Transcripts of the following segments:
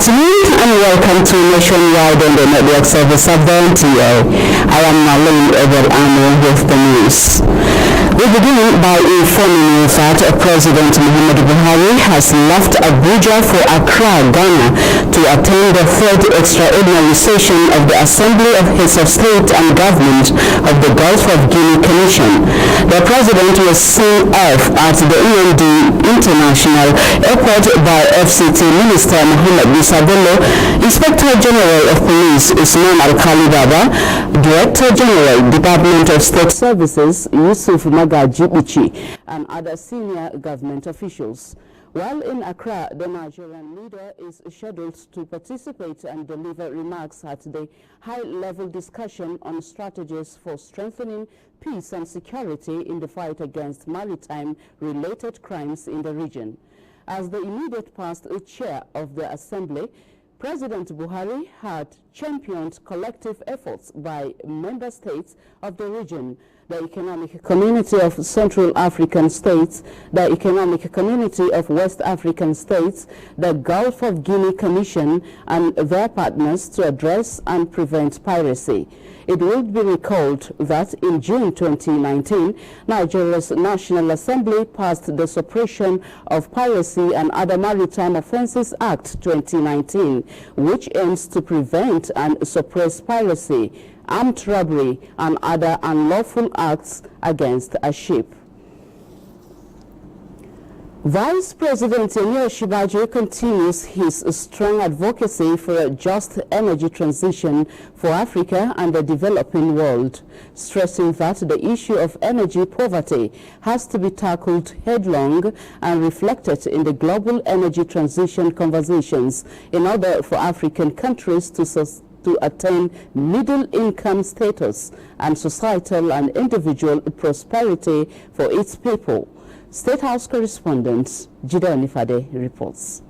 afternoon and welcome to Nationwide on the network service of the NTA. I am Nalin Ebel-Amo with the news. We begin by informing you that President Muhammadu Buhari has left Abuja for Accra, Ghana to attend the third extraordinary session of the Assembly of Heads of State and Government of the Gulf of Guinea Commission. The President was seen off at the END International Airport by FCT Minister Mohammed Musa Bello, Inspector General of Police Usman Alkali Baba, Director General, Department of State Services Yusuf Magaji Uchi, and other senior government officials. While in Accra, the Nigerian leader is scheduled to participate and deliver remarks at the high-level discussion on strategies for strengthening peace and security in the fight against maritime-related crimes in the region. As the immediate past chair of the Assembly, President Buhari had championed collective efforts by member states of the region, the Economic Community of Central African States, the Economic Community of West African States, the Gulf of Guinea Commission, and their partners to address and prevent piracy. It will be recalled that in June 2019, Nigeria's National Assembly passed the Suppression of Piracy and Other Maritime Offences Act 2019, which aims to prevent and suppress piracy, armed robbery, and other unlawful acts against a ship. Vice President Yemi Osinbajo continues his strong advocacy for a just energy transition for Africa and the developing world, stressing that the issue of energy poverty has to be tackled headlong and reflected in the global energy transition conversations in order for African countries to attain middle-income status and societal and individual prosperity for its people. State House correspondent Jide Onifade reports.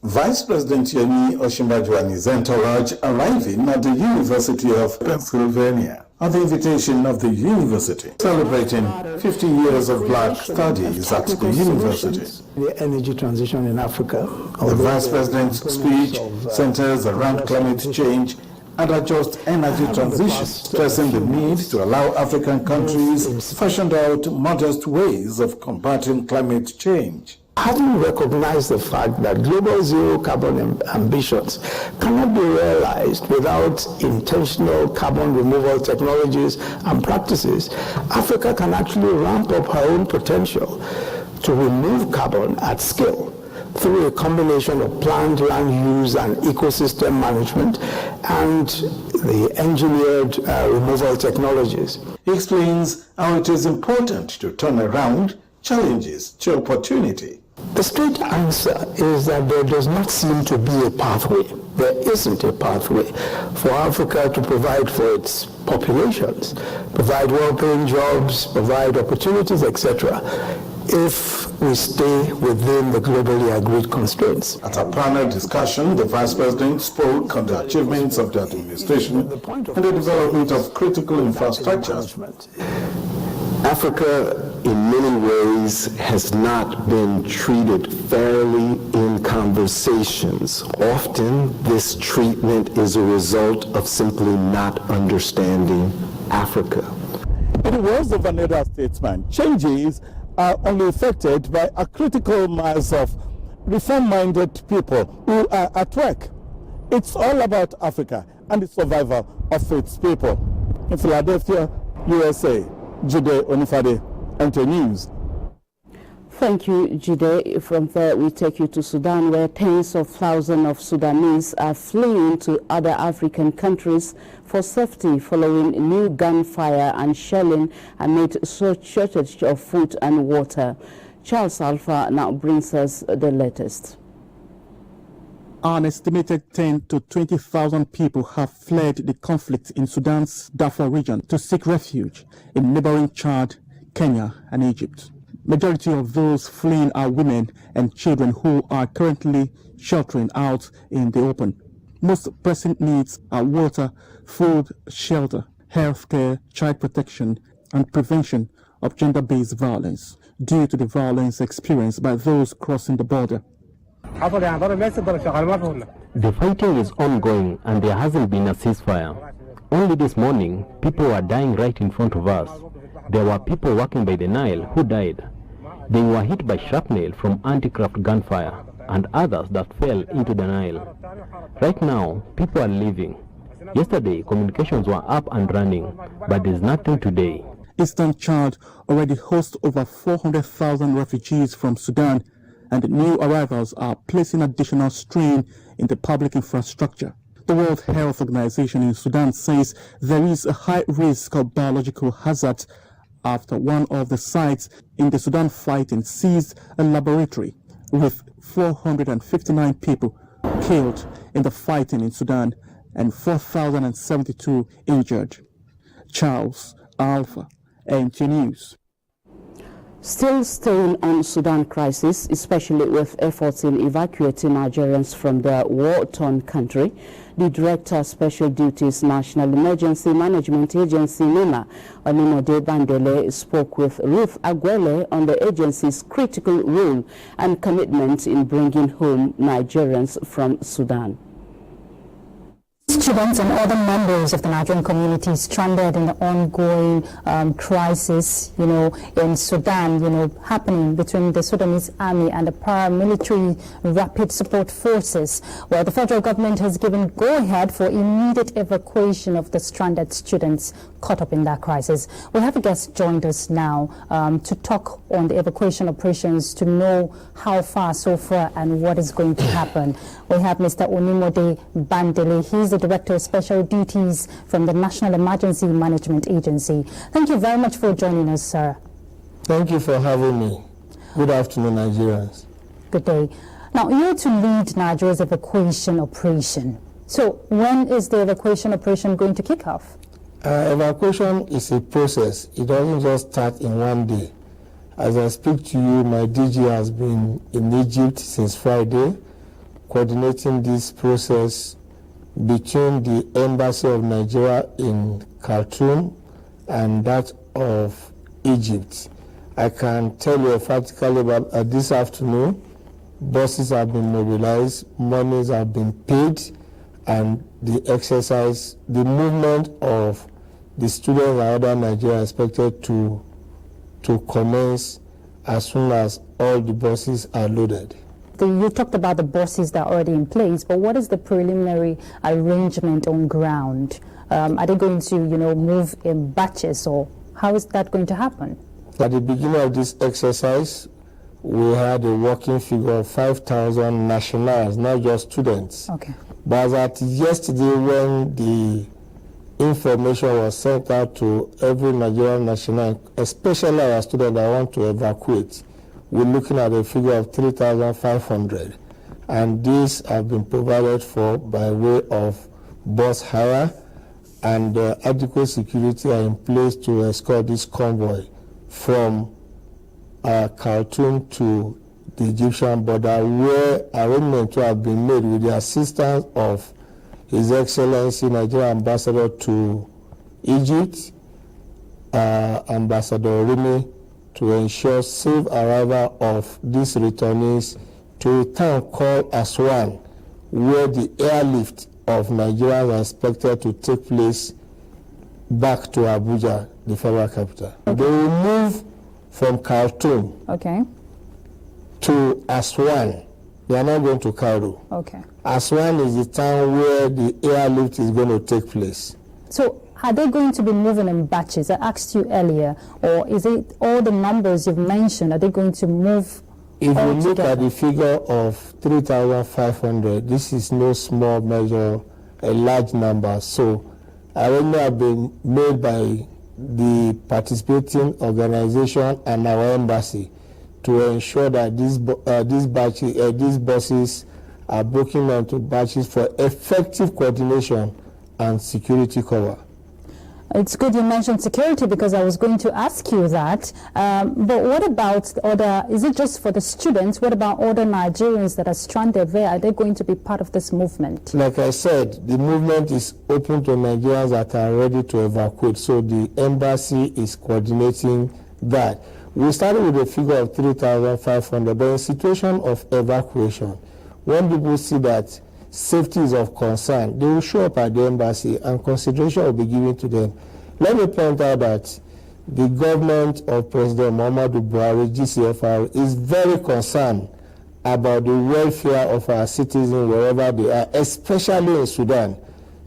Vice President Yemi Osinbajo and his entourage arriving at the University of Pennsylvania at the invitation of the university, celebrating 50 years of black studies at the university. The energy transition in Africa. The Vice President's speech centers around climate change and a just energy transition, stressing the need to allow African countries fashioned out modest ways of combating climate change. Having recognized the fact that global zero carbon ambitions cannot be realized without intentional carbon removal technologies and practices, Africa can actually ramp up her own potential to remove carbon at scale through a combination of planned land use and ecosystem management and the engineered removal technologies. He explains how it is important to turn around challenges to opportunity. The straight answer is that there does not seem to be a pathway. There isn't a pathway for Africa to provide for its populations, provide well-paying jobs, provide opportunities, etc., if we stay within the globally agreed constraints. At a panel discussion, the Vice President spoke on the achievements of the administration and the development of critical infrastructure. Africa, in many ways, has not been treated fairly in conversations. Often, this treatment is a result of simply not understanding Africa. In the words of another statesman, changes are only affected by a critical mass of reform-minded people who are at work. It's all about Africa and the survival of its people. In Philadelphia, USA, Jide Onifade, NTA News. Thank you, Jide. From there, we take you to Sudan, where tens of thousands of Sudanese are fleeing to other African countries for safety following new gunfire and shelling amid shortage of food and water. Charles Alpha now brings us the latest. An estimated 10 to 20,000 people have fled the conflict in Sudan's Darfur region to seek refuge in neighboring Chad, Kenya, and Egypt. Majority of those fleeing are women and children who are currently sheltering out in the open. Most pressing needs are water, food, shelter, healthcare, child protection, and prevention of gender-based violence due to the violence experienced by those crossing the border. The fighting is ongoing and there hasn't been a ceasefire. Only this morning, people were dying right in front of us. There were people walking by the Nile who died. They were hit by shrapnel from anti-craft gunfire and others that fell into the Nile. Right now, people are leaving. Yesterday, communications were up and running, but there's nothing today. Eastern Chad already hosts over 400,000 refugees from Sudan, and new arrivals are placing additional strain in the public infrastructure. The World Health Organization in Sudan says there is a high risk of biological hazard after one of the sites in the Sudan fighting seized a laboratory with 459 people killed in the fighting in Sudan and 4,072 injured. Charles Alpha, NTA News. Still staying on Sudan crisis, especially with efforts in evacuating Nigerians from the war-torn country, the Director of Special Duties National Emergency Management Agency NEMA, Onimode Bandele, spoke with Ruth Aguele on the agency's critical role and commitment in bringing home Nigerians from Sudan. Students and other members of the Nigerian community stranded in the ongoing crisis, in Sudan, happening between the Sudanese army and the paramilitary rapid support forces. Well, the federal government has given go-ahead for immediate evacuation of the stranded students caught up in that crisis. We have a guest joined us now to talk on the evacuation operations, to know how far so far and what is going to happen. We have Mr. Onimode Bandele. He's the Director of Special Duties from the National Emergency Management Agency. Thank you very much for joining us, sir. Thank you for having me. Good afternoon, Nigerians. Good day. Now, you're to lead Nigeria's evacuation operation. So, when is the evacuation operation going to kick off? Evacuation is a process. It doesn't just start in one day. As I speak to you, my DG has been in Egypt since Friday, coordinating this process between the Embassy of Nigeria in Khartoum and that of Egypt. I can tell you practically about this afternoon, buses have been mobilized, monies have been paid, and the exercise, the movement of the students and other Nigerians expected to commence as soon as all the buses are loaded. You talked about the buses that are already in place, but what is the preliminary arrangement on ground? Are they going to, move in batches, or how is that going to happen? At the beginning of this exercise, we had a working figure of 5,000 nationals, not just students. Okay. But at yesterday, when the information was sent out to every Nigerian national, especially our students that want to evacuate, we're looking at a figure of 3,500. And these have been provided for by way of bus hire, and adequate security are in place to escort this convoy from Khartoum to the Egyptian border, where arrangements have been made with the assistance of His Excellency Nigerian Ambassador to Egypt, Ambassador Rimi, to ensure safe arrival of these returnees to a town called Aswan, where the airlift of Nigerians are expected to take place back to Abuja, the federal capital. They will move from Khartoum to Aswan. They are not going to Cairo. Okay. Aswan is the town where the airlift is going to take place. So are they going to be moving in batches? I asked you earlier, or is it all the numbers you've mentioned, are they going to move? If you look at the figure of 3,500, this is no small measure, a large number. So arrangements have been made by the participating organization and our embassy to ensure that these buses are broken into batches for effective coordination and security cover. It's good you mentioned security, because I was going to ask you that. But what about other, is it just for the students? What about other Nigerians that are stranded there? Are they going to be part of this movement? Like I said, the movement is open to Nigerians that are ready to evacuate. So the embassy is coordinating that. We started with a figure of 3,500, but in situation of evacuation, when people see that safety is of concern, they will show up at the embassy and consideration will be given to them. Let me point out that the government of President Muhammadu Buhari, GCFR, is very concerned about the welfare of our citizens wherever they are, especially in Sudan.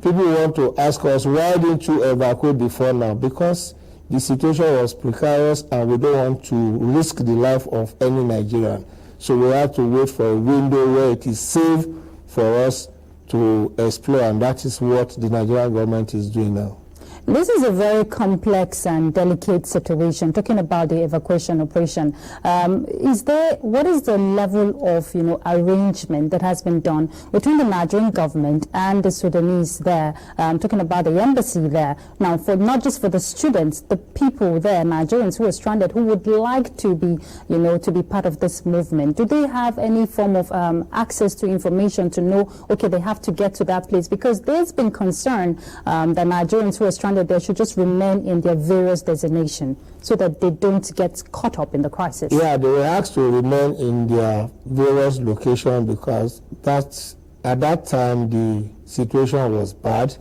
People want to ask us, why didn't you evacuate before now? Because the situation was precarious and we don't want to risk the life of any Nigerian. So we have to wait for a window where it is safe for us to explore, and that is what the Nigerian government is doing now. This is a very complex and delicate situation. Talking about the evacuation operation, what is the level of arrangement that has been done between the Nigerian government and the Sudanese there? Talking about the embassy there now, for not just for the students, the people there, Nigerians who are stranded, who would like to be to be part of this movement. Do they have any form of access to information to know, okay, they have to get to that place? Because there's been concern that Nigerians who are stranded they should just remain in their various designations so that they don't get caught up in the crisis. Yeah, they were asked to remain in their various locations because at that time the situation was bad.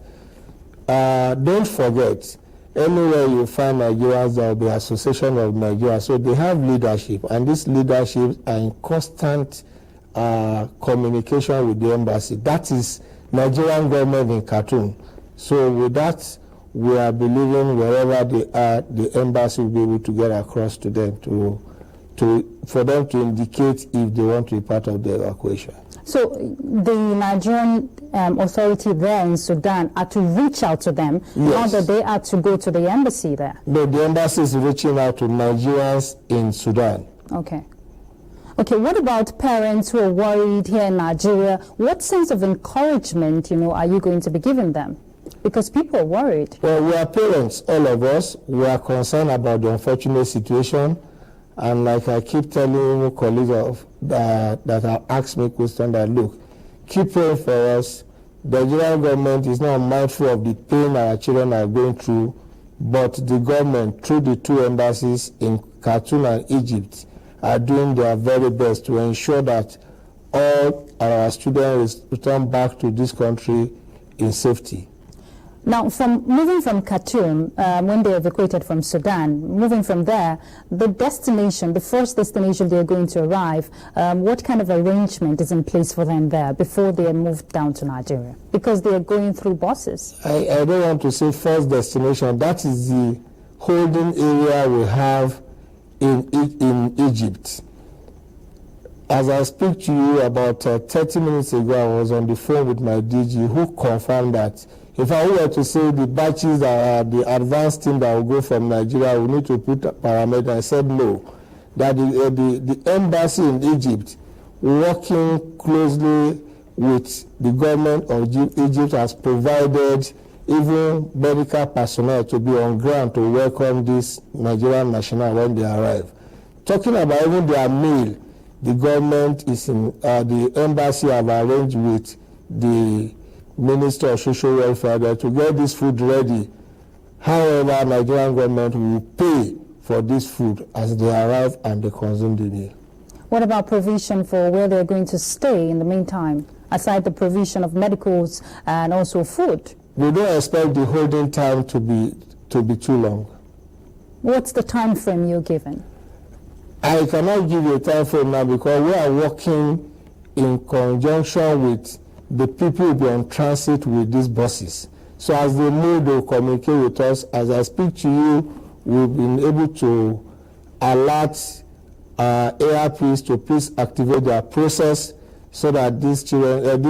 Don't forget, anywhere you find Nigerians, there will be Association of Nigeria. So they have leadership, and this leadership are in constant communication with the embassy. That is Nigerian government in Khartoum. So with that, we are believing wherever they are, the embassy will be able to get across to them for them to indicate if they want to be part of the evacuation. So the Nigerian authority there in Sudan are to reach out to them, not that they are to go to the embassy there? No, the embassy is reaching out to Nigerians in Sudan. Okay. Okay, what about parents who are worried here in Nigeria? What sense of encouragement, are you going to be giving them? Because people are worried. Well, we are parents, all of us. We are concerned about the unfortunate situation. And like I keep telling colleagues that have asked me questions that, look, keep praying for us. The Nigerian government is not mindful of the pain our children are going through, but the government, through the two embassies in Khartoum and Egypt, are doing their very best to ensure that all our students return back to this country in safety. Now, moving from Khartoum, when they evacuated from Sudan, moving from there, the first destination they're going to arrive, what kind of arrangement is in place for them there before they are moved down to Nigeria? Because they are going through buses. I don't want to say first destination. That is the holding area we have in Egypt. As I speak to you, about 30 minutes ago, I was on the phone with my DG who confirmed that if I were to say the batches that are the advanced team that will go from Nigeria, we need to put paramedics, I said no. That the embassy in Egypt, working closely with the government of Egypt, has provided even medical personnel to be on ground to welcome these Nigerian nationals when they arrive. Talking about even their meal, the government is in, the embassy have arranged with the Minister of Social Welfare there to get this food ready. However, Nigerian government will pay for this food as they arrive and they consume the meal. What about provision for where they're going to stay in the meantime, aside the provision of medicals and also food? We don't expect the holding time to be too long. What's the time frame you're given? I cannot give you a time frame now because we are working in conjunction with the people who will be on transit with these buses. So as they move, they will communicate with us. As I speak to you, we've been able to alert ARPs to please activate their process so that these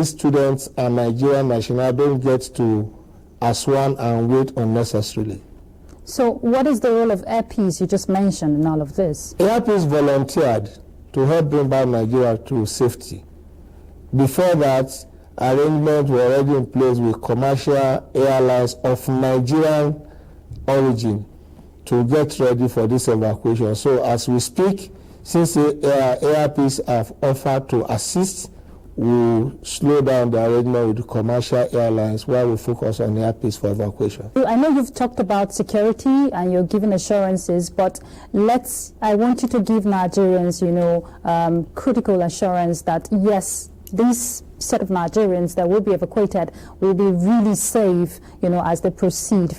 students and Nigerian nationals don't get to Aswan and wait unnecessarily. So what is the role of ARPs you just mentioned in all of this? ARPs volunteered to help bring back Nigeria to safety. Before that, arrangements were already in place with commercial airlines of Nigerian origin to get ready for this evacuation. So as we speak, since ARPs have offered to assist, we'll slow down the arrangement with the commercial airlines while we focus on ARPs for evacuation. I know you've talked about security and you're giving assurances, but I want you to give Nigerians, critical assurance that yes, this set of Nigerians that will be evacuated will be really safe, as they proceed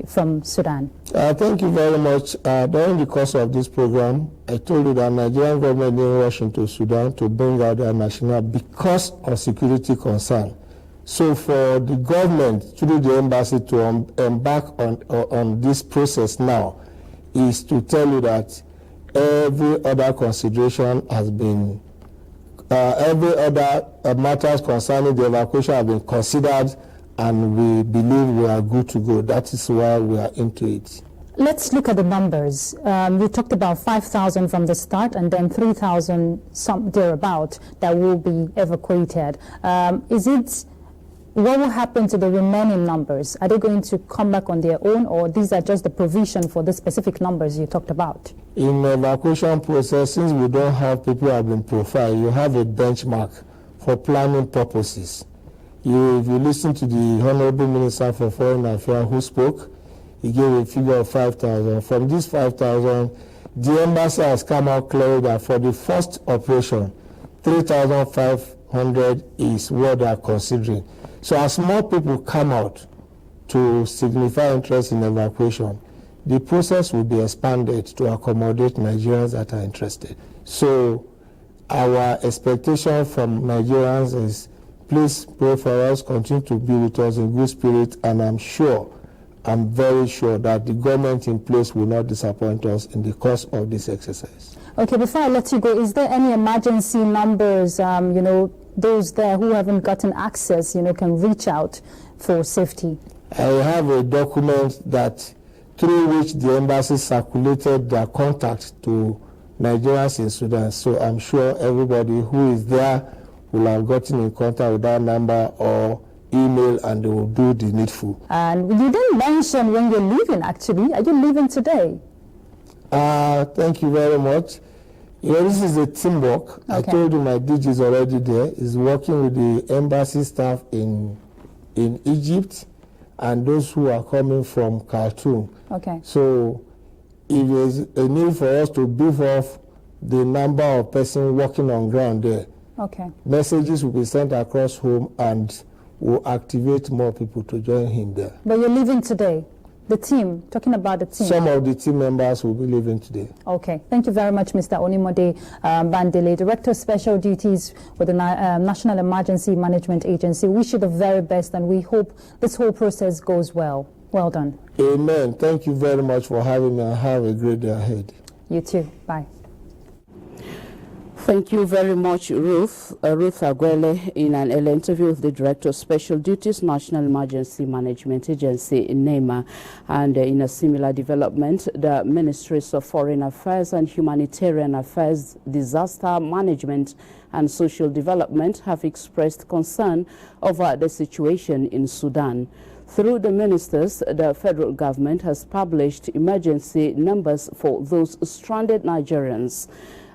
from Sudan? Thank you very much. During the course of this program, I told you that Nigerian government didn't rush into Sudan to bring out their national because of security concern. So for the government, through the embassy, to embark on this process now is to tell you that every other consideration has been, every other matters concerning the evacuation have been considered, and we believe we are good to go. That is why we are into it. Let's look at the numbers. We talked about 5,000 from the start and then 3,000 some thereabout that will be evacuated. What will happen to the remaining numbers? Are they going to come back on their own, or these are just the provision for the specific numbers you talked about? In the evacuation process, since we don't have people who have been profiled, you have a benchmark for planning purposes. If you listen to the Honorable Minister for Foreign Affairs who spoke, he gave a figure of 5,000. From this 5,000, the embassy has come out clearly that for the first operation, 3,500 is what they are considering. So as more people come out to signify interest in evacuation, the process will be expanded to accommodate Nigerians that are interested. So our expectation from Nigerians is, please pray for us, continue to be with us in good spirit, and I'm very sure that the government in place will not disappoint us in the course of this exercise. Okay, before I let you go, is there any emergency numbers, those there who haven't gotten access, can reach out for safety? I have a document that through which the embassy circulated their contact to Nigerians in Sudan. So I'm sure everybody who is there will have gotten in contact with that number or email, and they will do the needful. And you didn't mention when you're leaving, actually. Are you leaving today? Thank you very much. This is a teamwork. Okay. I told you my DG is already there. He's working with the embassy staff in Egypt and those who are coming from Khartoum. Okay. So if there's a need for us to beef off the number of persons working on ground there, okay, messages will be sent across home and will activate more people to join him there. But you're leaving today? The team, talking about the team. Some of the team members will be leaving today. Okay. Thank you very much, Mr. Onimode Bandele, Director of Special Duties with the National Emergency Management Agency. We wish you the very best, and we hope this whole process goes well. Well done. Amen. Thank you very much for having me, and have a great day ahead. You too. Bye. Thank you very much, Ruth Agwele, in an earlier interview with the Director of Special Duties, National Emergency Management Agency in NEMA. And in a similar development, the Ministries of Foreign Affairs and Humanitarian Affairs, Disaster Management and Social Development have expressed concern over the situation in Sudan. Through the ministers, the federal government has published emergency numbers for those stranded Nigerians.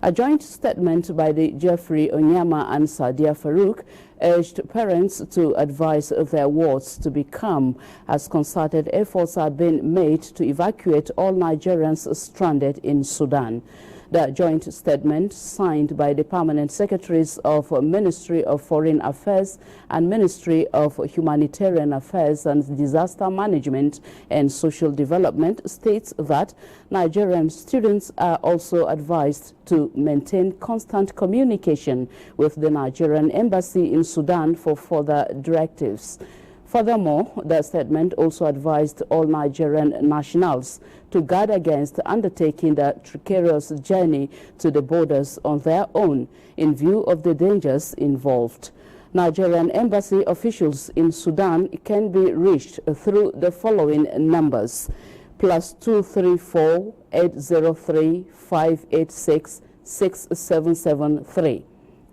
A joint statement by the Jeffrey Onyama and Sadia Farouk urged parents to advise their wards to be calm as concerted efforts are being made to evacuate all Nigerians stranded in Sudan. The joint statement, signed by the permanent secretaries of Ministry of Foreign Affairs and Ministry of Humanitarian Affairs and Disaster Management and Social Development, states that Nigerian students are also advised to maintain constant communication with the Nigerian embassy in Sudan for further directives. Furthermore, the statement also advised all Nigerian nationals to guard against undertaking the treacherous journey to the borders on their own in view of the dangers involved. Nigerian embassy officials in Sudan can be reached through the following numbers: +234 803 586 6773,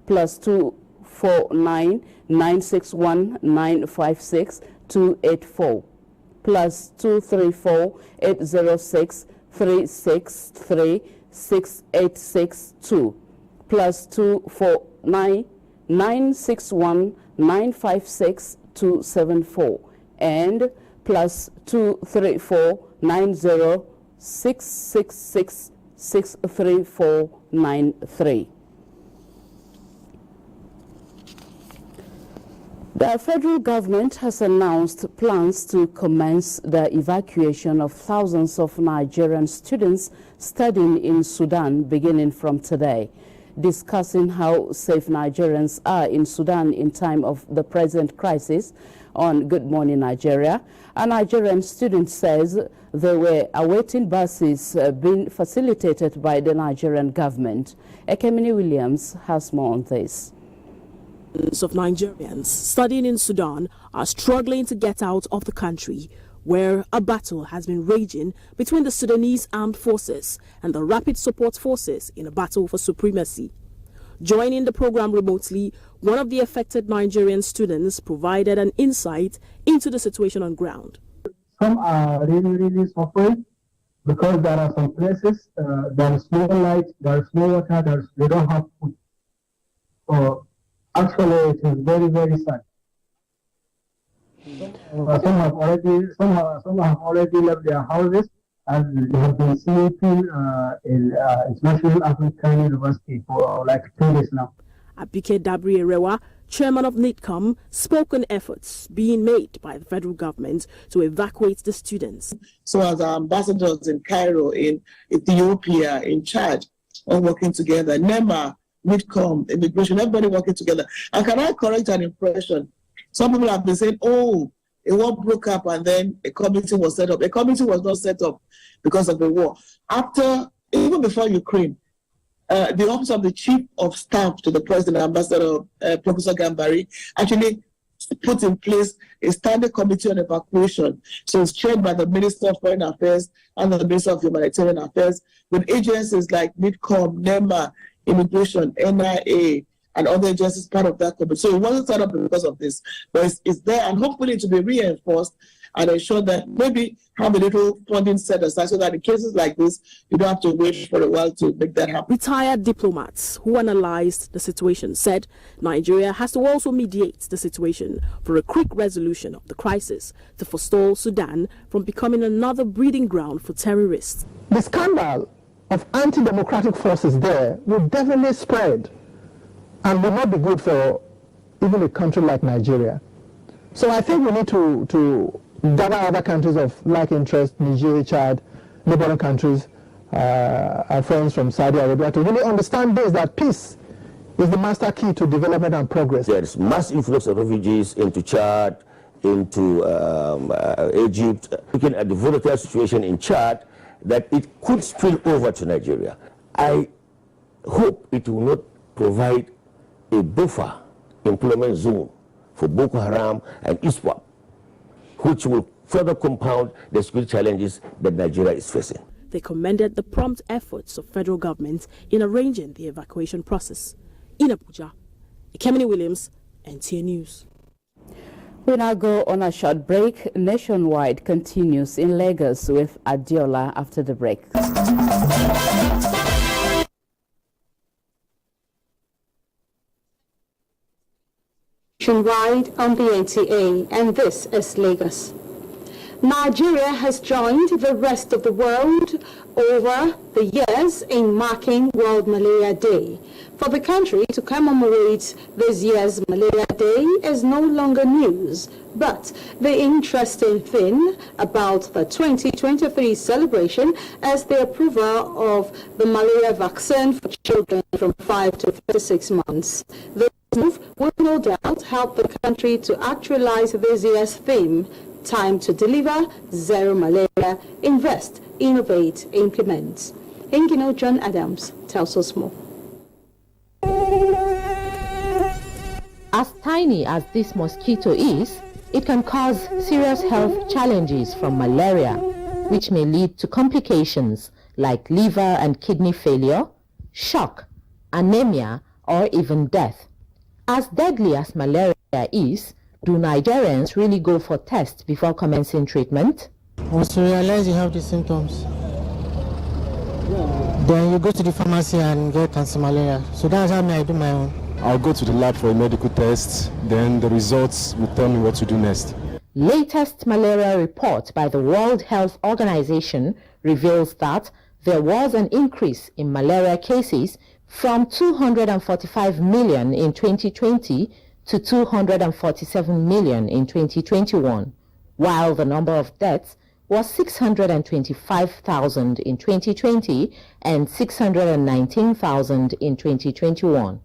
+249 961 956 284, +234 806 363 6862, +249 961 956 274, and +234 90 666 63493. The federal government has announced plans to commence the evacuation of thousands of Nigerian students studying in Sudan beginning from today. Discussing how safe Nigerians are in Sudan in time of the present crisis on Good Morning Nigeria, a Nigerian student says they were awaiting buses being facilitated by the Nigerian government. Ekemini Williams has more on this. Of Nigerians studying in Sudan are struggling to get out of the country, where a battle has been raging between the Sudanese armed forces and the Rapid Support Forces in a battle for supremacy. Joining the program remotely, one of the affected Nigerian students provided an insight into the situation on ground. Some are really suffering because there are some places, there is no light, there is no water, they don't have food. So actually, it is very sad. Some have already left their houses, and they have been sleeping in International African University for like 2 days now. Abike Dabri-Erewa, chairman of NITCOM, spoke on efforts being made by the federal government to evacuate the students. So as our ambassadors in Cairo, in Ethiopia, in Chad, all working together, NEMA, NITCOM, immigration, everybody working together. And can I correct an impression? Some people have been saying, oh, a war broke up and then a committee was set up. A committee was not set up because of the war. Even before Ukraine, the office of the chief of staff to the president, Ambassador Professor Gambari, actually put in place a standing committee on evacuation. So it's chaired by the Minister of Foreign Affairs and the Minister of Humanitarian Affairs, with agencies like NITCOM, NEMA, Immigration, NIA, and other agencies part of that committee. So it wasn't set up because of this, but it's there, and hopefully to be reinforced and ensure that maybe have a little funding set aside so that in cases like this, you don't have to wait for a while to make that happen. Retired diplomats who analyzed the situation said Nigeria has to also mediate the situation for a quick resolution of the crisis to forestall Sudan from becoming another breeding ground for terrorists. The scandal of anti-democratic forces there will definitely spread and will not be good for even a country like Nigeria. So I think we need to gather other countries of like interest, Nigeria, Chad, neighboring countries, our friends from Saudi Arabia, to really understand this, that peace is the master key to development and progress. There is mass influx of refugees into Chad, into Egypt. Looking at the volatile situation in Chad, that it could spill over to Nigeria. I hope it will not provide a buffer employment zone for Boko Haram and ISWAP, which will further compound the security challenges that Nigeria is facing. They commended the prompt efforts of federal government in arranging the evacuation process. In Abuja, Ekemini Williams, NTA News. We now go on a short break. Nationwide continues in Lagos with Adiola after the break. Nationwide on the NTA, and this is Lagos. Nigeria has joined the rest of the world over the years in marking World Malaria Day. For the country to commemorate this year's Malaria Day is no longer news, but the interesting thing about the 2023 celebration is the approval of the malaria vaccine for children from 5 to 36 months. This move will no doubt help the country to actualize this year's theme, time to deliver, zero malaria, invest, innovate, implement. Ingino John Adams tells us more. As tiny as this mosquito is, it can cause serious health challenges from malaria, which may lead to complications like liver and kidney failure, shock, anemia, or even death. As deadly as malaria is, do Nigerians really go for tests before commencing treatment? Once you realize you have the symptoms, then you go to the pharmacy and get anti-malaria. So that's how I do my own. I'll go to the lab for a medical test, then the results will tell me what to do next. Latest malaria report by the World Health Organization reveals that there was an increase in malaria cases from 245 million in 2020 to 247 million in 2021, while the number of deaths was 625,000 in 2020 and 619,000 in 2021.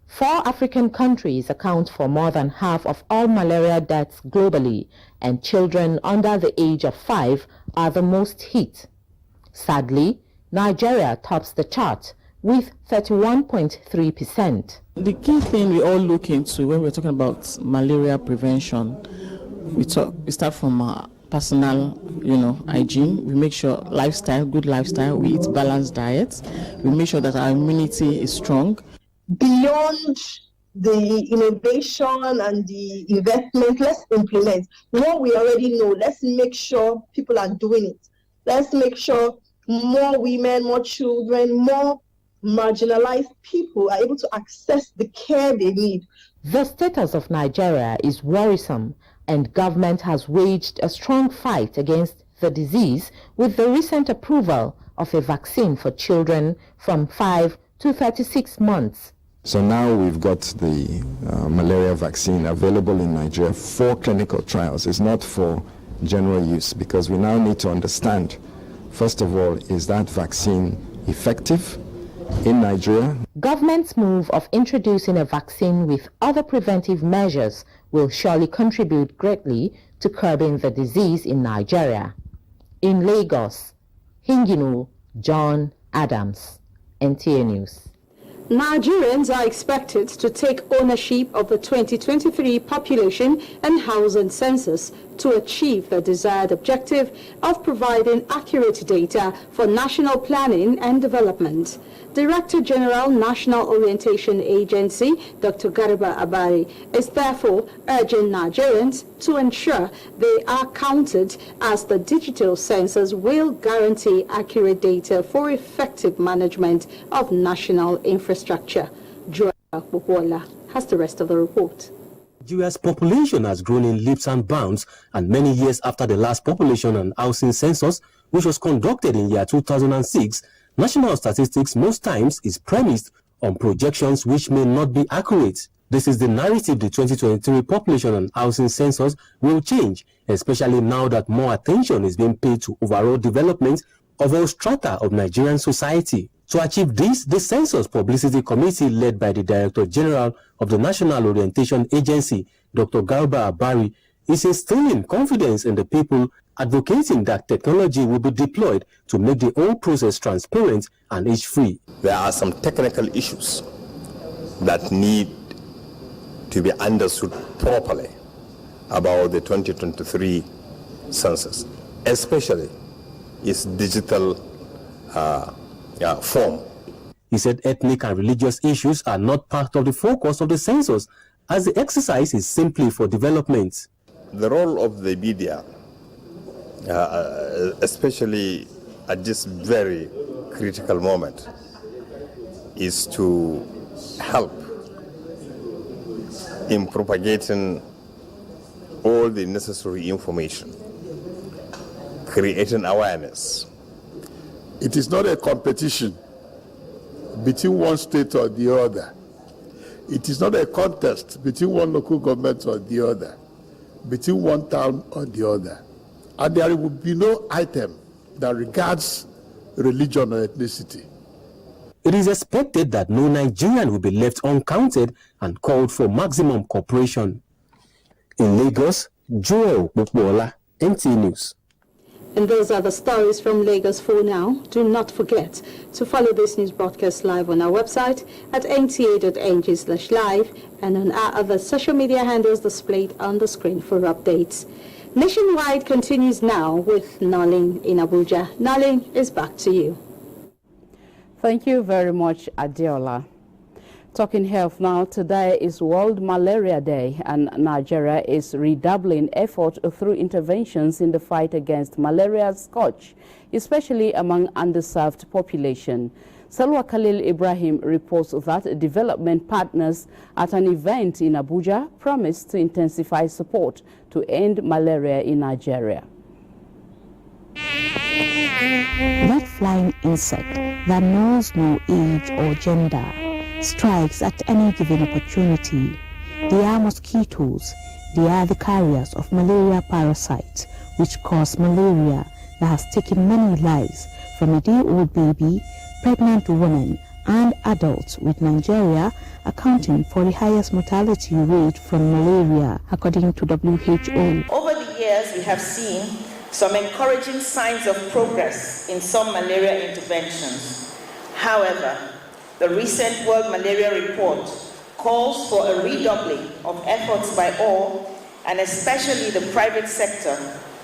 4 African countries account for more than half of all malaria deaths globally, and children under the age of 5 are the most hit. Sadly, Nigeria tops the chart with 31.3%. The key thing we all look into when we're talking about malaria prevention, we start from personal, hygiene. We make sure good lifestyle, we eat balanced diets. We make sure that our immunity is strong. Beyond the innovation and the investment, let's implement what we already know. Let's make sure people are doing it. Let's make sure more women, more children, more marginalized people are able to access the care they need. The status of Nigeria is worrisome, and government has waged a strong fight against the disease with the recent approval of a vaccine for children from 5 to 36 months. So now we've got the malaria vaccine available in Nigeria for clinical trials. It's not for general use, because we now need to understand, first of all, is that vaccine effective in Nigeria? Government's move of introducing a vaccine with other preventive measures will surely contribute greatly to curbing the disease in Nigeria. In Lagos, Hinginu, John Adams, NTA News. Nigerians are expected to take ownership of the 2023 population and housing census to achieve the desired objective of providing accurate data for national planning and development. Director General, National Orientation Agency, Dr. Garba Abari, is therefore urging Nigerians to ensure they are counted, as the digital census will guarantee accurate data for effective management of national infrastructure. Joel Bukola has the rest of the report. Nigeria's population has grown in leaps and bounds, and many years after the last population and housing census, which was conducted in year 2006, national statistics most times is premised on projections which may not be accurate. This is the narrative the 2023 population and housing census will change, especially now that more attention is being paid to overall development of all strata of Nigerian society. To achieve this, the Census Publicity Committee, led by the Director General of the National Orientation Agency, Dr. Garba Abari, is instilling confidence in the people, advocating that technology will be deployed to make the whole process transparent and age-free. There are some technical issues that need to be understood properly about the 2023 census, especially its digital form. He said ethnic and religious issues are not part of the focus of the census, as the exercise is simply for development. The role of the media, especially at this very critical moment, is to help in propagating all the necessary information, creating awareness. It is not a competition between one state or the other. It is not a contest between one local government or the other, between one town or the other. And there will be no item that regards religion or ethnicity. It is expected that no Nigerian will be left uncounted and called for maximum cooperation. In Lagos, Joel Bukola, NTA News. And those are the stories from Lagos for now. Do not forget to follow this news broadcast live on our website at nta.ng/live and on our other social media handles displayed on the screen for updates. Nationwide continues now with Nalin in Abuja. Nalin, is back to you. Thank you very much, Adiola. Talking health now, today is World Malaria Day, and Nigeria is redoubling effort through interventions in the fight against malaria scourge, especially among underserved population. Salwa Khalil Ibrahim reports that development partners at an event in Abuja promised to intensify support to end malaria in Nigeria. That flying insect that knows no age or gender strikes at any given opportunity, They are mosquitoes. They are the carriers of malaria parasites, which cause malaria that has taken many lives, from a day-old baby, pregnant women, and adults, with Nigeria accounting for the highest mortality rate from malaria, according to WHO. Over the years, we have seen some encouraging signs of progress in some malaria interventions. However, the recent World Malaria Report calls for a redoubling of efforts by all, and especially the private sector,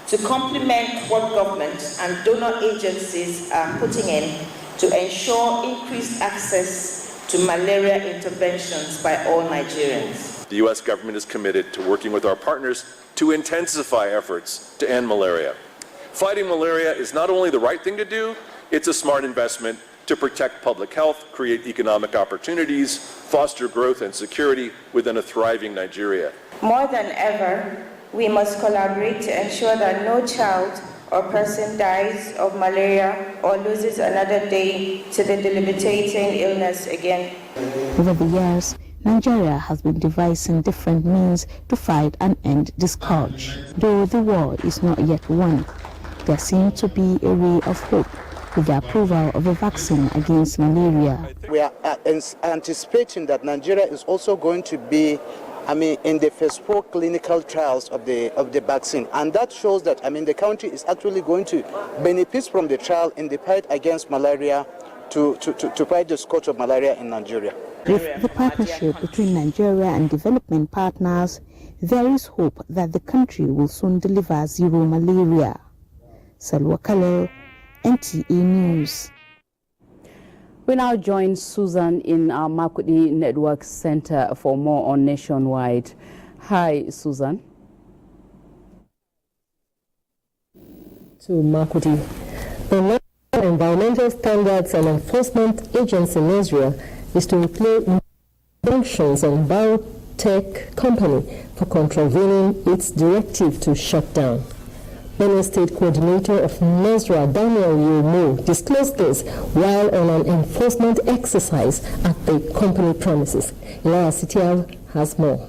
to complement what government and donor agencies are putting in to ensure increased access to malaria interventions by all Nigerians. The U.S. government is committed to working with our partners to intensify efforts to end malaria. Fighting malaria is not only the right thing to do, it's a smart investment to protect public health, create economic opportunities, foster growth and security within a thriving Nigeria. More than ever, we must collaborate to ensure that no child or person dies of malaria or loses another day to the debilitating illness again. Over the years, Nigeria has been devising different means to fight and end the scourge. Though the war is not yet won, there seems to be a ray of hope with the approval of a vaccine against malaria. We are anticipating that Nigeria is also going to be in the first 4 clinical trials of the vaccine, and that shows that the country is actually going to benefit from the trial in the fight against malaria to fight the scourge of malaria in Nigeria. With the partnership between Nigeria and development partners, there is hope that the country will soon deliver zero malaria. Salwa Khalil, NTA News. We now join Susan in our Makurdi Network Center for more on Nationwide. Hi, Susan. To Makurdi. The National Environmental Standards and Enforcement Agency in Israel is to replace sanctions on biotech company for contravening its directive to shut down. Borno State Coordinator of NESRA, Daniel Yomo, disclosed this while on an enforcement exercise at the company premises. Ilaha Sitial has more.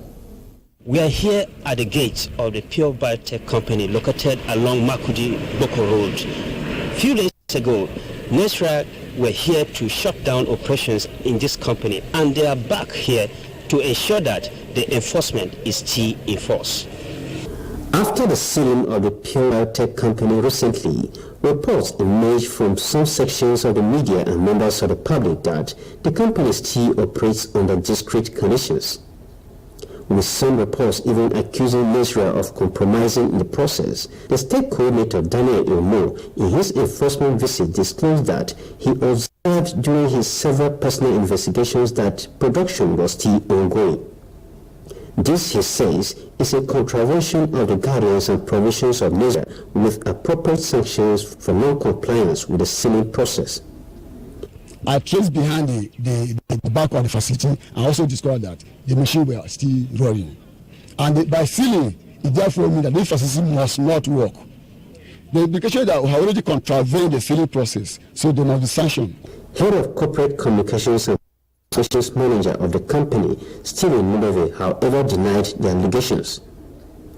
We are here at the gate of the Pure Biotech Company located along Makurdi Boko Road. A few days ago, NESRA were here to shut down operations in this company, and they are back here to ensure that the enforcement is still in force. After the sealing of the Pure Biotech Company recently, reports emerged from some sections of the media and members of the public that the company still operates under discrete conditions, with some reports even accusing NESRA of compromising in the process. The state coordinator Daniel Yomo, in his enforcement visit, disclosed that he observed during his several personal investigations that production was still ongoing. This, he says, is a contravention of the guidelines and provisions of NESRA, with appropriate sanctions for non-compliance with the sealing process. I traced behind the back of the facility and also discovered that the machine were still running. And by sealing, it therefore means that this facility must not work. The implication that we have already contravened the sealing process, so they must be sanctioned. Head of Corporate Communications and Associates Manager of the company, Stephen Mudove, however, denied the allegations.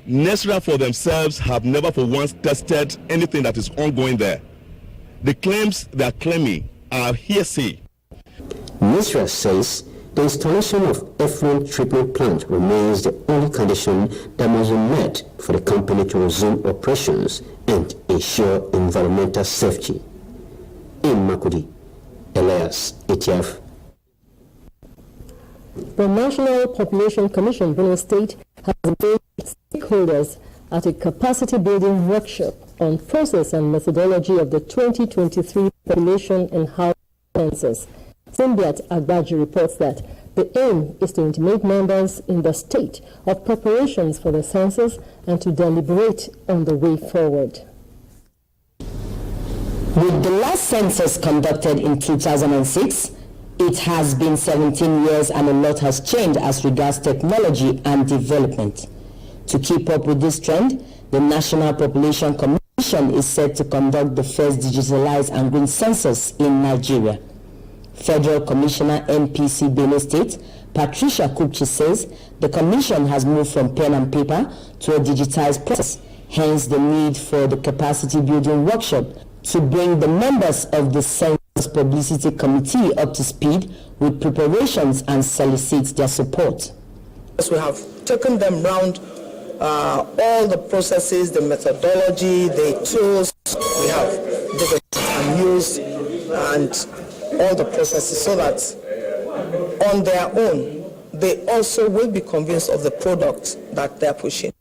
NESRA for themselves have never for once tested anything that is ongoing there. The claims they are claiming are hearsay. NESRA says the installation of effluent treatment plant remains the only condition that must be met for the company to resume operations and ensure environmental safety. In Makurdi, Elias, ATF. The National Population Commission, Borno State, has engaged stakeholders at a capacity building workshop on process and methodology of the 2023 Population and Housing Census. Simbiat Agbaji reports that the aim is to intimate members in the state of preparations for the census and to deliberate on the way forward. With the last census conducted in 2006, it has been 17 years and a lot has changed as regards technology and development. To keep up with this trend, the National Population Commission is set to conduct the first digitalized and green census in Nigeria. Federal Commissioner NPC Benue State, Patricia Kupchi, says the commission has moved from pen and paper to a digitized process, hence the need for the capacity building workshop to bring the members of the Census Publicity Committee up to speed with preparations and solicit their support. We have taken them round all the processes, the methodology, the tools we have developed and used, and all the processes, so that on their own they also will be convinced of the product that they're pushing.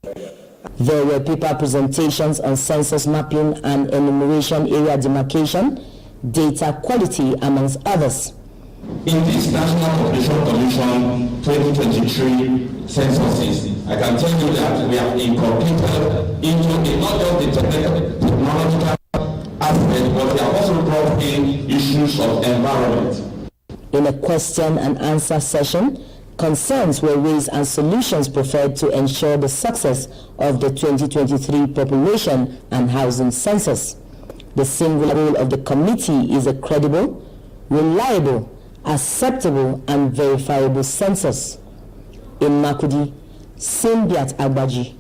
There were paper presentations on census mapping and enumeration area demarcation, data quality, amongst others. In this National Population Commission 2023 censuses, I can tell you that we have incorporated into not just the technological aspect, but we have also brought in issues of environment. In a question and answer session, concerns were raised and solutions preferred to ensure the success of the 2023 population and housing census. The single goal of the committee is a credible, reliable, acceptable and verifiable census. In Makudi, Simbiat Agbaji,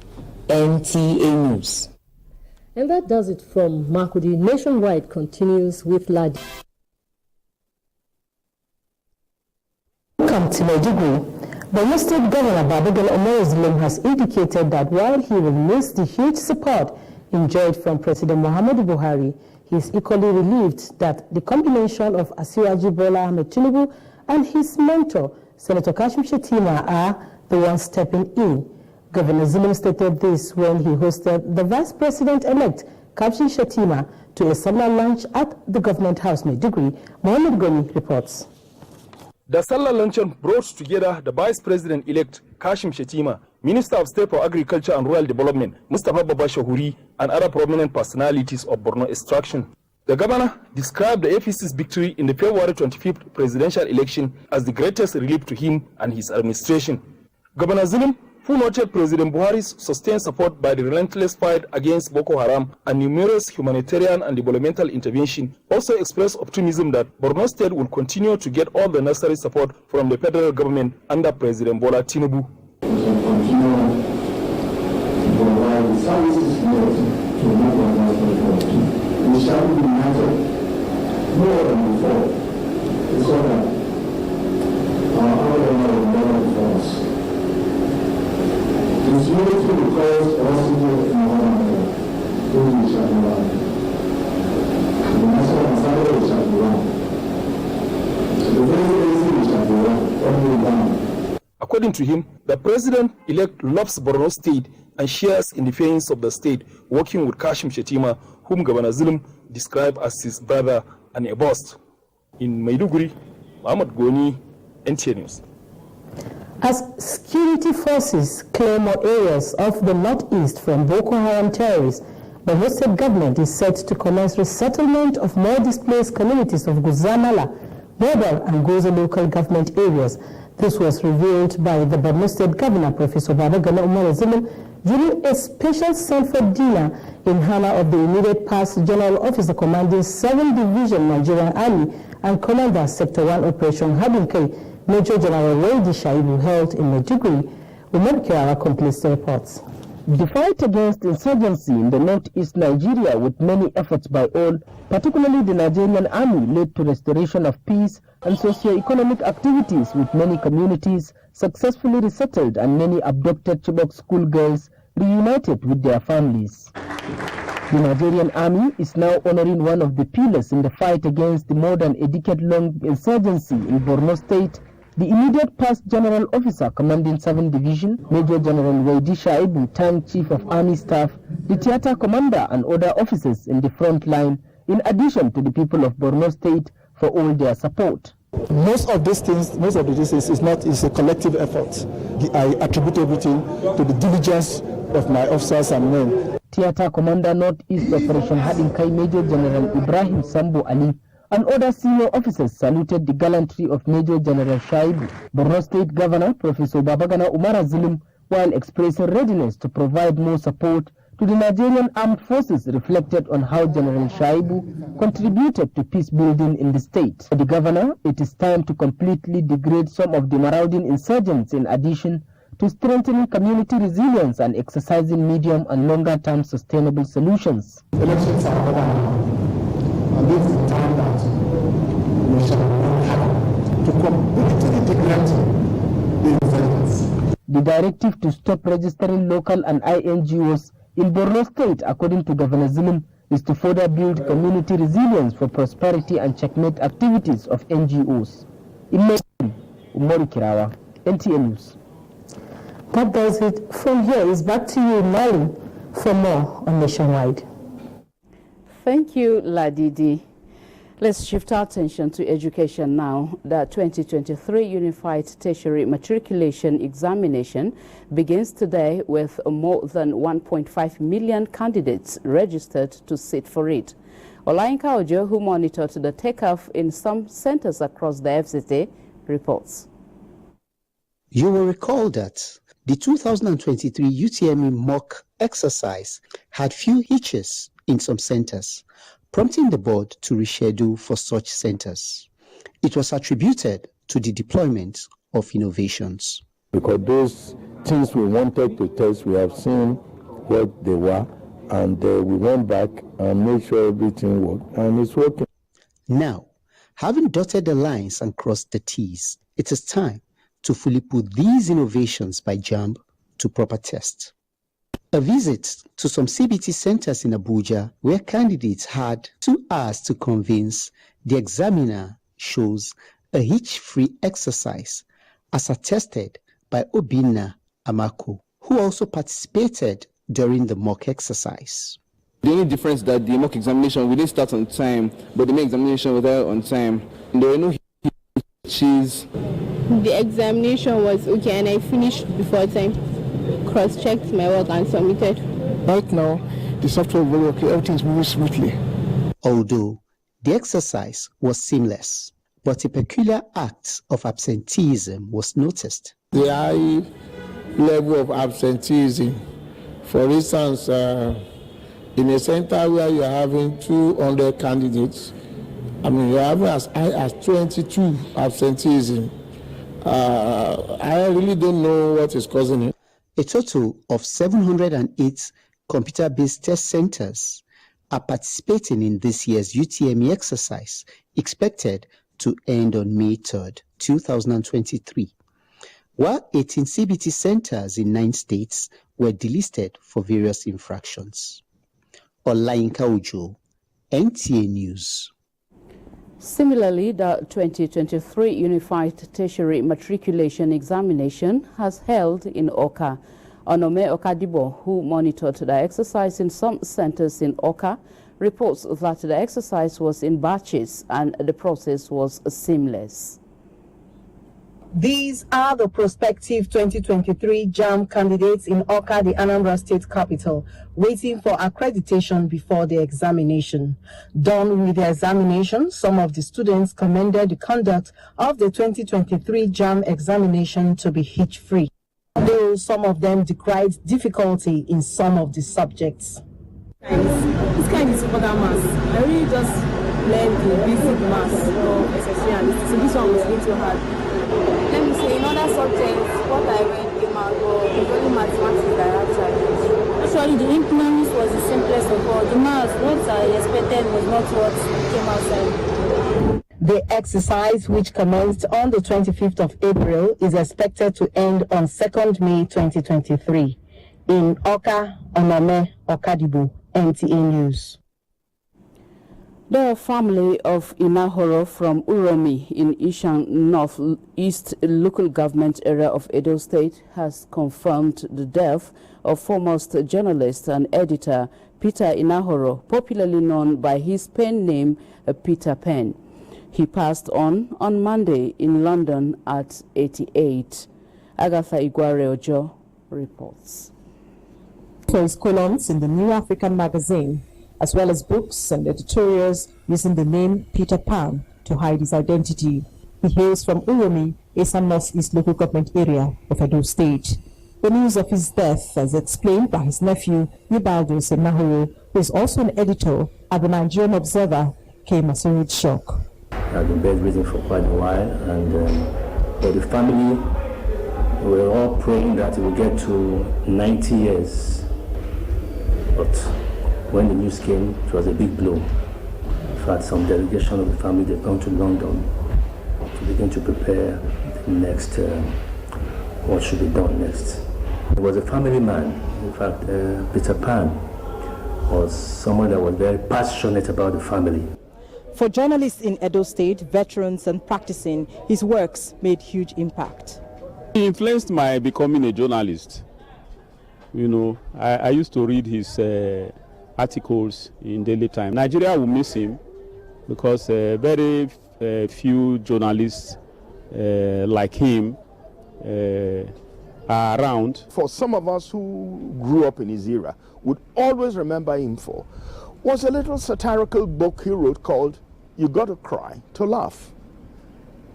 NTA News. And that does it from Makudi. Nationwide continues with Ladi. Welcome to Maiduguri. Borno State Governor Babagana Umar has indicated that while he will miss the huge support enjoyed from President Muhammadu Buhari, he is equally relieved that the combination of Asiwaju Bola Ahmed Tinubu and his mentor, Senator Kashim Shettima, are the ones stepping in. Governor Zulum stated this when he hosted the Vice President-elect Kashim Shettima to a summer lunch at the Government House, Maiduguri. Mohamed Goni reports. The Salah luncheon brought together the Vice President-elect Kashim Shettima, Minister of State for Agriculture and Rural Development Mustafa Baba Shahuri, and other prominent personalities of Borno extraction. The governor described the APC's victory in the February 25th presidential election as the greatest relief to him and his administration. Governor Zulum, who noted President Buhari's sustained support by the relentless fight against Boko Haram and numerous humanitarian and developmental intervention, also expressed optimism that Borno State will continue to get all the necessary support from the federal government under President Bola Tinubu. We can continue to provide the services needed to move on that. We shall be united more than before, so that our government will never before us. It's unity because also in our we shall be one. The National Assembly shall be one. The presidency shall be one. Only one. According to him, the president-elect loves Borno State and shares in the feelings of the state, working with Kashim Shettima, whom Governor Zulum described as his brother and a boss. In Maiduguri, Mohamed Goni, NTA News. As security forces claim more areas of the northeast from Boko Haram terrorists, the Borno State government is set to commence resettlement of more displaced communities of Guzamala, Bobal, and Goza local government areas. This was revealed by the Borno State Governor, Professor Babagana Umar during a special Sanford dinner in honor of the immediate past General Officer commanding 7th Division Nigerian Army and Commander Sector 1 Operation Habinkai, Major General Wadi Shaibu, held in Maiduguri. Umar Kiara completes the reports. The fight against insurgency in the northeast Nigeria, with many efforts by all, particularly the Nigerian Army, led to restoration of peace and socio-economic activities, with many communities successfully resettled and many abducted Chibok schoolgirls reunited with their families. The Nigerian Army is now honoring one of the pillars in the fight against the more than a decade-long insurgency in Borno State. The immediate past General Officer commanding 7th Division, Major General Wadi Shaibu, thanked Chief of Army Staff, the theater commander and other officers in the front line, in addition to the people of Borno State, for all their support. Most of this is a collective effort. I attribute everything to the diligence of my officers and men. Theater Commander Northeast Operation Hadinkai Major General Ibrahim Sambo Ali and other senior officers saluted the gallantry of Major General Shaibu. Borno State Governor Professor Babagana Umar Zulum, while expressing readiness to provide more support to the Nigerian Armed Forces reflected on how General Shaibu contributed to peace building in the state. For the governor, it is time to completely degrade some of the marauding insurgents in addition to strengthening community resilience and exercising medium and longer term sustainable solutions. Elections are over now, and this is the time that we shall have to completely degrade the insurgents. The directive to stop registering local and INGOs in Borno State, according to Governor Zulum, is to further build community resilience for prosperity and checkmate activities of NGOs. In Umaru Kirawa, NTA News. That does it. From here is back to you, Mali, for more on Nationwide. Thank you, Ladidi. Let's shift our attention to education now. The 2023 Unified Tertiary Matriculation Examination begins today with more than 1.5 million candidates registered to sit for it. Olayinka Ojo, who monitored the takeoff in some centers across the FCT, reports. You will recall that the 2023 UTME mock exercise had few hitches in some centers, prompting the board to reschedule for such centers. It was attributed to the deployment of innovations. Because those things we wanted to test, we have seen what they were, and we went back and made sure everything worked, and it's working. Now, having dotted the lines and crossed the T's, it is time to fully put these innovations by JAMB to proper test. A visit to some CBT centers in Abuja, where candidates had 2 hours to convince the examiner, shows a hitch-free exercise, as attested by Obinna Amako, who also participated during the mock exercise. The only difference that the mock examination, we didn't start on time, but the main examination was there on time. There were no hitches. The examination was okay and I finished before time. Cross-checked my work and submitted. Right now, the software is very okay, everything's moving smoothly. Although the exercise was seamless, but a peculiar act of absenteeism was noticed. The high level of absenteeism, for instance, in a center where you're having 200 candidates, you're having as high as 22 absenteeism. I really don't know what is causing it. A total of 708 computer-based test centers are participating in this year's UTME exercise, expected to end on May 3rd, 2023, while 18 CBT centers in 9 states were delisted for various infractions. Olayinka Ojo, NTA News. Similarly, the 2023 Unified Tertiary Matriculation Examination has held in Oka. Onome Okadibo, who monitored the exercise in some centers in Oka, reports that the exercise was in batches and the process was seamless. These are the prospective 2023 JAMB candidates in Oka, the Anambra State capital, waiting for accreditation before the examination. Done with the examination, some of the students commended the conduct of the 2023 JAMB examination to be hitch-free, though some of them decried difficulty in some of the subjects. This kind is for that maths. I really just learned the basic maths or SSC, so this one was a little hard. Let me say, in other subjects, what I read came out, it's only mathematics that I had challenges. Actually, the economics was the simplest of all. The maths, what I expected was not what came outside. The exercise, which commenced on the 25th of April, is expected to end on 2nd May 2023. In Oka, Onome Okadibo, NTA News. The family of Inaho from Uromi in Ishan North East local government area of Edo State has confirmed the death of foremost journalist and editor Peter Inaho, popularly known by his pen name Peter Pen. He passed on Monday in London at 88. Agatha Igware Ojo reports. For his columns in the New African magazine, as well as books and editorials using the name Peter Pan to hide his identity. He hails from Uromi, a North East local government area of Edo State. The news of his death, as explained by his nephew, Ibaldo Inaho, who is also an editor at the Nigerian Observer, came as a rude shock. I've been bedridden for quite a while, and for the family, we were all praying that it would get to 90 years. But when the news came, it was a big blow. In fact, some delegation of the family, they've gone to London to begin to prepare the next, what should be done next. He was a family man. In fact, Peter Pan was someone that was very passionate about the family. For journalists in Edo State, veterans and practicing, his works made huge impact. He influenced my becoming a journalist. You know, I used to read his articles in Daily Time. Nigeria will miss him because very few journalists like him are around. For some of us who grew up in his era, would always remember him for was a little satirical book he wrote called You Gotta Cry to Laugh.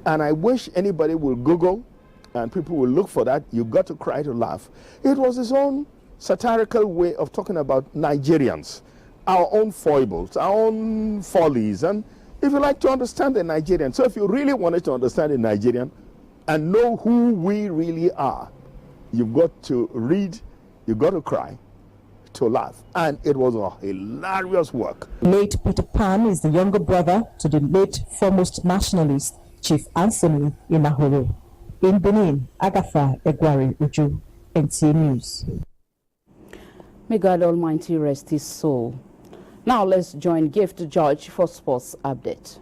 And I wish anybody will Google and people will look for that, You Got to Cry to Laugh. It was his own satirical way of talking about Nigerians, our own foibles, our own follies, and if you like to understand the Nigerian. So if you really wanted to understand the Nigerian and know who we really are, you've got to read You Got to Cry to Laugh. And it was a hilarious work. Late Peter Pan is the younger brother to the late foremost nationalist, Chief Anthony Inaho. In Benin, Agatha Egwari Uju, NTA News. May God Almighty rest his soul. Now let's join Gift George for sports update.